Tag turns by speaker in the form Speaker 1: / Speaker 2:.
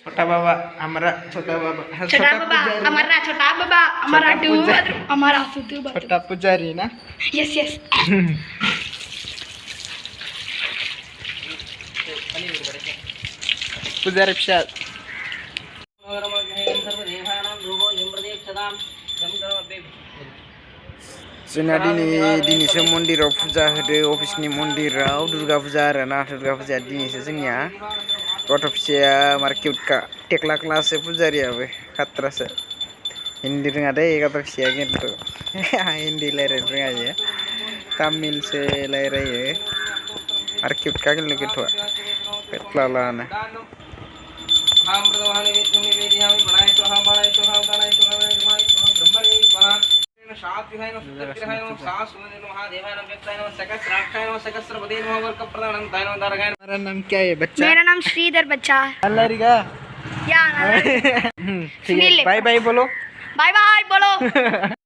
Speaker 1: छोटा बाबा हमारा छोटा बाबा
Speaker 2: हमारा टू हमारा सुतु
Speaker 1: छोटा पुजारी ना
Speaker 2: यस यस
Speaker 1: पुजारी पिशाच जोंना दिनैसो मन्दिराव फुजा होदो अफिसनि मन्दिराव दुर्गा फुजा आरोना दुर्गा फुजा दिनैसो जोंनिया गथ' फिसाया मार किउटखा टेक्ला क्लासो पुजारियाबो खाट्रासो हिन्दी रोङा दै गथ' फिसाया खिन्थु हिन्दी रायज्लायनो रोङा इयो तामिलसो रायज्लायो आरो किउटखा खिन्थु गथ'आ पेटला लानो मेरा नाम क्या है बच्चा?
Speaker 2: मेरा नाम श्रीधर बच्चा
Speaker 1: ठीक है बाय बाय बोलो
Speaker 2: बाय बाय बोलो